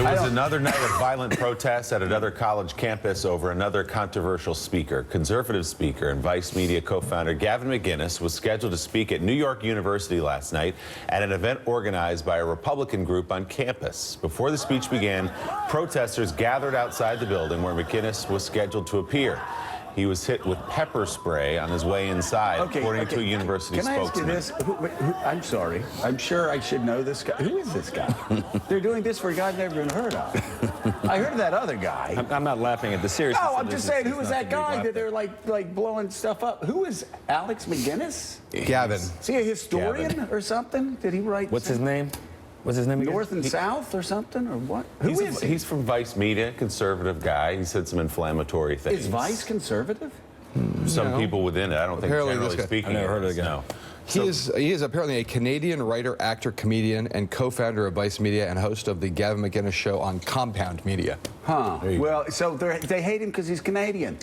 It was another night of violent protests at another college campus over another controversial speaker. Conservative speaker and Vice Media co-founder Gavin McInnes was scheduled to speak at New York University last night at an event organized by a Republican group on campus. Before the speech began, protesters gathered outside the building where McInnes was scheduled to appear. He was hit with pepper spray on his way inside, according to a university spokesman. Can I ask you this? I'm sorry. I'm sure I should know this guy. Who is this guy? They're doing this for a guy I've never even heard of. I heard of that other guy. I'm not laughing at the seriousness. No, I'm just saying, who is that guy that they're like blowing stuff up? Who is Alex McGinnis? Gavin. Is he a historian or something? Did he write? What's his name? What's his name again? North and South or something, or what? Who is he? He's from Vice Media, conservative guy. He said some inflammatory things. Is Vice conservative? Some people within it. I don't think, Apparently generally speaking, I've never heard of the guy. No. He is apparently a Canadian writer, actor, comedian, and co-founder of Vice Media and host of the Gavin McInnes Show on Compound Media. Huh. Well, so they hate him because he's Canadian.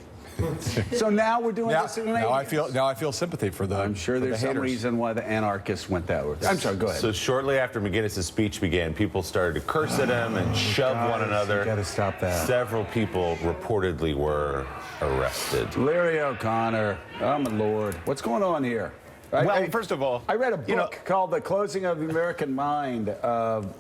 So now we're doing this. Now I feel sympathy for the. I'm sure there's some reason why the anarchists went that way. I'm sorry. Go ahead. So shortly after McGinnis' speech began, people started to curse at him and shove one another. You got to stop that. Several people reportedly were arrested. Larry O'Connor. Oh my Lord, what's going on here? Well, first of all, I read a book called The Closing of the American Mind,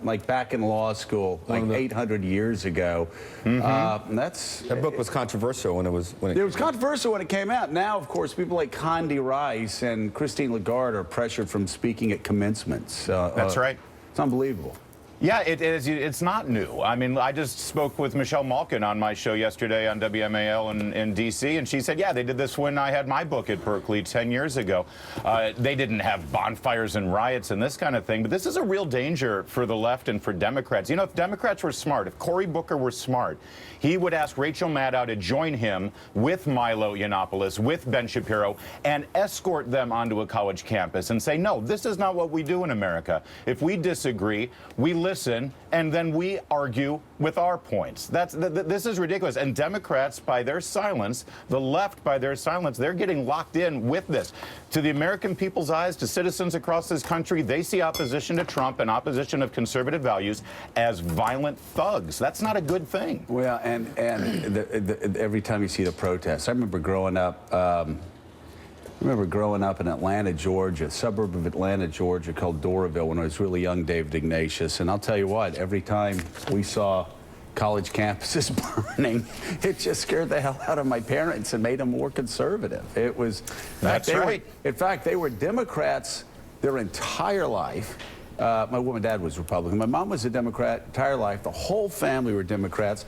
like back in law school, like 800 years ago. That book was controversial when it was. It was controversial when it came out. Now, of course, people like Condi Rice and Christine Lagarde are pressured from speaking at commencements. That's right. It's unbelievable. Yeah, it's not new. I mean, I just spoke with Michelle Malkin on my show yesterday on WMAL in D.C., and she said, yeah, they did this when I had my book at Berkeley 10 years ago. They didn't have bonfires and riots and this kind of thing, but this is a real danger for the left and for Democrats. You know, if Democrats were smart, if Cory Booker were smart, he would ask Rachel Maddow to join him with Milo Yiannopoulos, with Ben Shapiro, and escort them onto a college campus and say, no, this is not what we do in America. If we disagree, we listen, and then we argue with our points. This is ridiculous. And Democrats, by their silence, the left, by their silence, they're getting locked in with this. To the American people's eyes, to citizens across this country, they see opposition to Trump and opposition of conservative values as violent thugs. That's not a good thing. Well, and every time you see the protests, I remember growing up. In Atlanta, Georgia, a suburb of Atlanta, Georgia, called Doraville, when I was really young, David Ignatius. And I'll tell you what, every time we saw college campuses burning, it just scared the hell out of my parents and made them more conservative. It was. That's right. In fact, they were Democrats their entire life. My mom and dad was Republican. My mom was a Democrat entire life. The whole family were Democrats.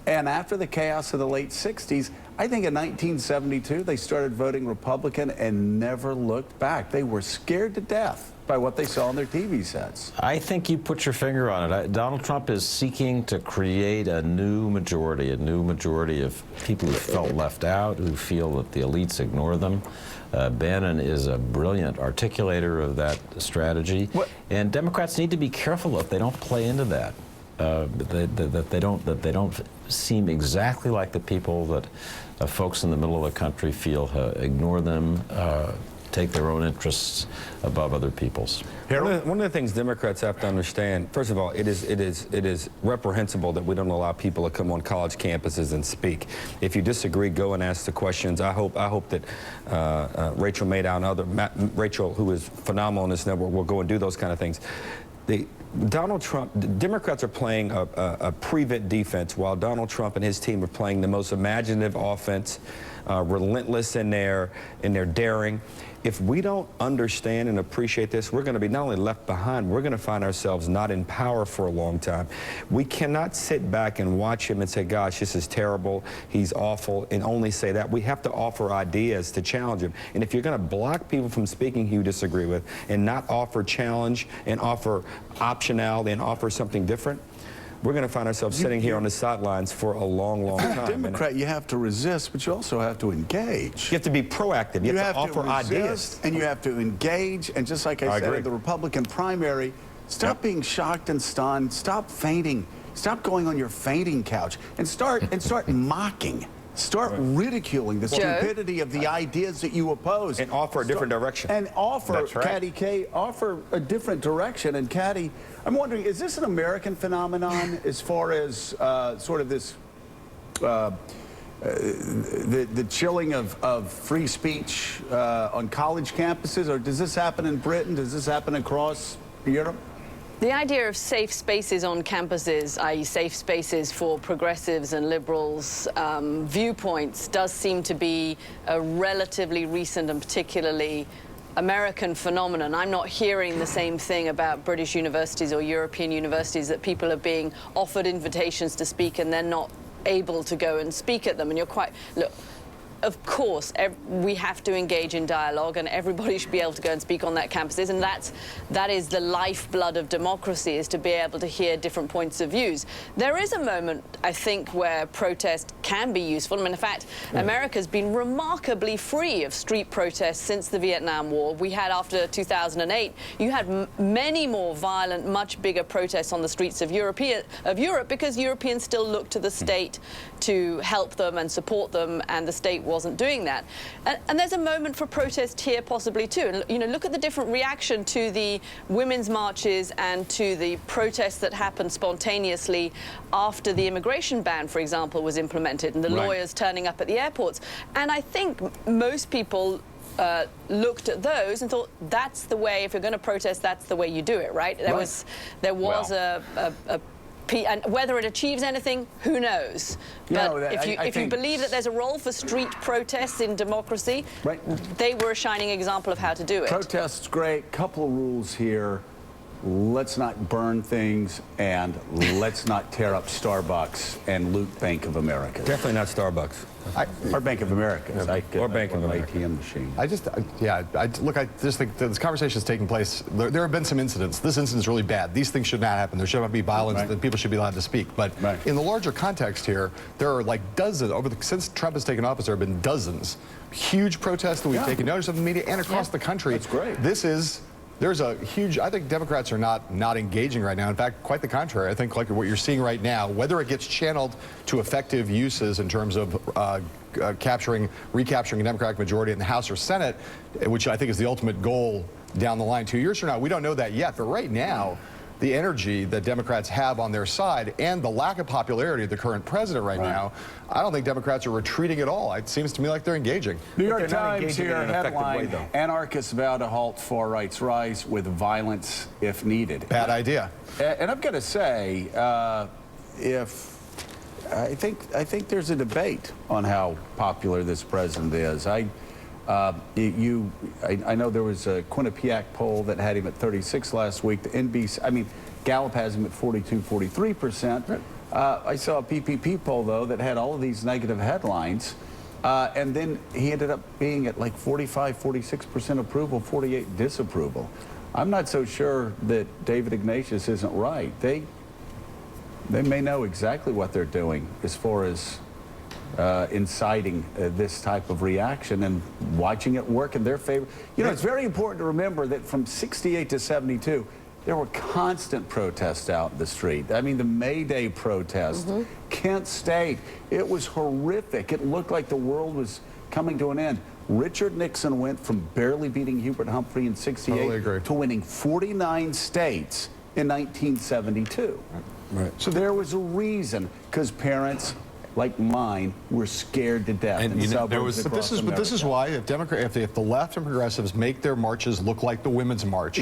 And after the chaos of the late 60s, I think in 1972, they started voting Republican and never looked back. They were scared to death by what they saw on their TV sets. I think you put your finger on it. Donald Trump is seeking to create a new majority of people who felt left out, who feel that the elites ignore them. Bannon is a brilliant articulator of that strategy. And Democrats need to be careful that they don't play into that. That they don't seem exactly like the people that folks in the middle of the country feel ignore them, take their own interests above other people's. One of the things Democrats have to understand, first of all, it is reprehensible that we don't allow people to come on college campuses and speak. If you disagree, go and ask the questions. I hope that Rachel Maddow and Rachel, who is phenomenal on this network, will go and do those kind of things. Donald Trump, Democrats are playing a prevent defense while Donald Trump and his team are playing the most imaginative offense, relentless in their daring. If we don't understand and appreciate this, we're going to be not only left behind, we're going to find ourselves not in power for a long time. We cannot sit back and watch him and say, gosh, this is terrible, he's awful, and only say that. We have to offer ideas to challenge him. And if you're going to block people from speaking who you disagree with and not offer challenge and offer optionality and offer something different, we're going to find ourselves sitting here on the sidelines for a long, long time. Democrat, you have to resist, but you also have to engage. You have to be proactive. You have to offer ideas. And you have to engage. And just like I said in the Republican primary, stop being shocked and stunned. Stop fainting. Stop going on your fainting couch and start mocking Start ridiculing the stupidity of the ideas that you oppose. And offer a different direction. And offer, That's right. Caddy K, offer a different direction. And Caddy, I'm wondering, is this an American phenomenon as far as sort of this, the chilling of free speech on college campuses? Or does this happen in Britain? Does this happen across Europe? The idea of safe spaces on campuses, i.e. safe spaces for progressives and liberals' viewpoints, does seem to be a relatively recent and particularly American phenomenon. I'm not hearing the same thing about British universities or European universities, that people are being offered invitations to speak and they're not able to go and speak at them. And you're quite... Look, of course, we have to engage in dialogue, and everybody should be able to go and speak on that campuses, and that is the lifeblood of democracy, is to be able to hear different points of views. There is a moment, I think, where protest can be useful. I mean, in fact, America's been remarkably free of street protests since the Vietnam War. We had, after 2008, you had many more violent, much bigger protests on the streets of Europe, because Europeans still looked to the state to help them and support them, and the state wasn't doing that. And there's a moment for protest here possibly too. And, you know, look at the different reaction to the women's marches and to the protests that happened spontaneously after the immigration ban, for example, was implemented, and the lawyers turning up at the airports. And I think most people looked at those and thought, that's the way, if you're going to protest, that's the way you do it, right? There was and whether it achieves anything, who knows? But if you believe that there's a role for street protests in democracy, they were a shining example of how to do it. Protests, great. Couple of rules here. Let's not burn things, and let's not tear up Starbucks and loot Bank of America. Definitely not Starbucks. Or Bank of America. Or Bank of America. ATM machine. I just think that this conversation is taking place. There have been some incidents. This incident is really bad. These things should not happen. There should not be violence. That people should be allowed to speak. But in the larger context here, there are like dozens, since Trump has taken office, there have been dozens. Huge protests that we've taken notice of in the media and across the country. That's great. There's a huge, I think Democrats are not engaging right now. In fact, quite the contrary. I think like what you're seeing right now, whether it gets channeled to effective uses in terms of recapturing a Democratic majority in the House or Senate, which I think is the ultimate goal down the line 2 years from now. We don't know that yet, but right now, the energy that Democrats have on their side and the lack of popularity of the current president right now, I don't think Democrats are retreating at all. It seems to me like they're engaging. New York Times here, headline, anarchists vow to halt far right's rise with violence if needed. Bad idea. And I've got to say, I think there's a debate on how popular this president is. I know there was a Quinnipiac poll that had him at 36 last week. The NBC, Gallup has him at 43%. I saw a PPP poll, though, that had all of these negative headlines. And then he ended up being at like 45, 46% approval, 48 disapproval. I'm not so sure that David Ignatius isn't right. They may know exactly what they're doing as far as inciting this type of reaction and watching it work in their favor. You know, it's very important to remember that from 68 to 72, there were constant protests out in the street. I mean, the May Day protest, Kent State, it was horrific. It looked like the world was coming to an end. Richard Nixon went from barely beating Hubert Humphrey in 68 to winning 49 states in 1972. So there was a reason, because parents like mine were scared to death. And this is why if the left and progressives make their marches look like the Women's March,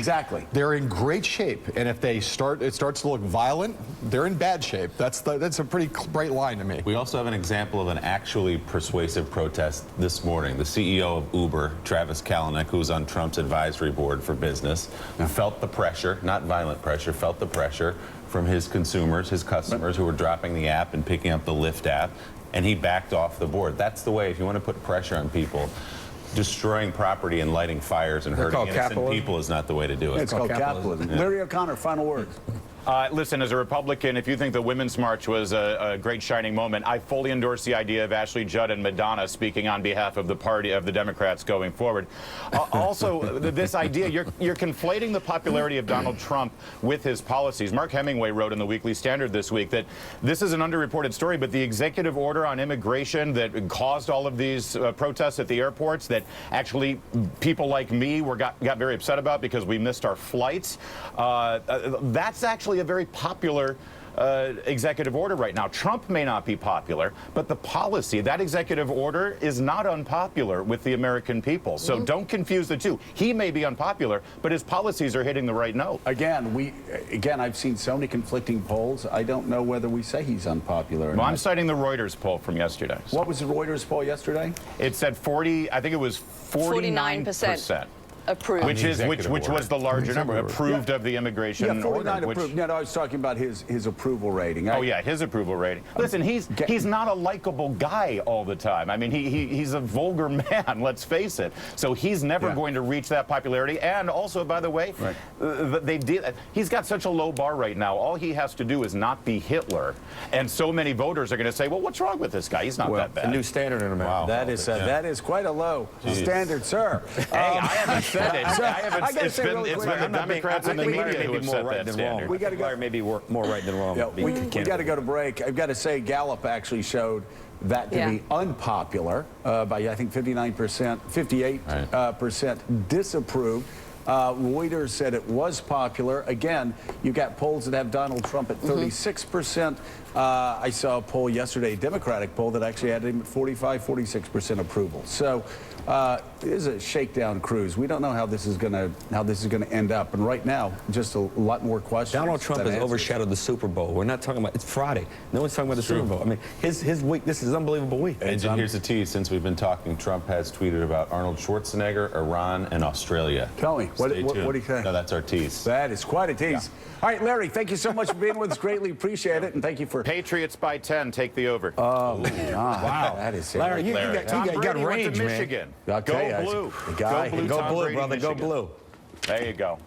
they're in great shape. And if it starts to look violent, they're in bad shape. That's a pretty bright line to me. We also have an example of an actually persuasive protest this morning. The CEO of Uber, Travis Kalanick, who's on Trump's advisory board for business, felt the pressure, not violent pressure, felt the pressure from his consumers, his customers who were dropping the app and picking up the Lyft app, and he backed off the board. That's the way, if you want to put pressure on people, destroying property and lighting fires and hurting innocent people is not the way to do it. It's called capitalism. Larry O'Connor, final words. Listen, as a Republican, if you think the Women's March was a great shining moment, I fully endorse the idea of Ashley Judd and Madonna speaking on behalf of the party of the Democrats going forward. Also, this idea, you're conflating the popularity of Donald Trump with his policies. Mark Hemingway wrote in the Weekly Standard this week that this is an underreported story, but the executive order on immigration that caused all of these protests at the airports, that actually people like me got very upset about because we missed our flights, that's actually a very popular executive order right now. Trump may not be popular, but the policy, that executive order is not unpopular with the American people. So don't confuse the two. He may be unpopular, but his policies are hitting the right note. Again, I've seen so many conflicting polls. I don't know whether we say he's unpopular or Well, not. I'm citing the Reuters poll from yesterday. What was the Reuters poll yesterday? It said 49%. Approved. Which was the larger number, approved of the immigration Yeah, 49 order. approved. No, I was talking about his approval rating. Oh yeah, his approval rating. Listen, he's not a likable guy all the time. I mean, he's a vulgar man. Let's face it. So he's never going to reach that popularity. And also, by the way, he's got such a low bar right now. All he has to do is not be Hitler, and so many voters are going to say, "Well, what's wrong with this guy? He's not that bad." A new standard in America. Wow. That is quite a low standard, sir. Hey, I haven't said it. It's been the Democrats and the media who have set that standard. We got to go. Maybe more right than wrong. Yeah, we got to go to break. I've got to say, Gallup actually showed that to be unpopular by, I think, 59%, 58% disapproved. Reuters said it was popular. Again, you got polls that have Donald Trump at 36%. I saw a poll yesterday, a Democratic poll, that actually had him at 46% approval. So it is a shakedown cruise. We don't know how this is going to end up. And right now, just a lot more questions. Donald Trump than has answers. overshadowed the Super Bowl. We're not talking about, it's Friday. No one's talking about the Super Bowl. I mean, his week, this is an unbelievable week. And here's the tease. Since we've been talking, Trump has tweeted about Arnold Schwarzenegger, Iran, and Australia. Tell me, what do you think? No, that's our tease. That is quite a tease. All right, Larry, thank you so much for being with us. Greatly appreciate it. And thank you for... Patriots by 10. Take the over. Oh, wow. That is Larry, you Tom got Brady range, went to man. Michigan. Okay, Go blue. the guy- Go blue, Go Tom blue, Brady, brother. Go Michigan. blue. There you go.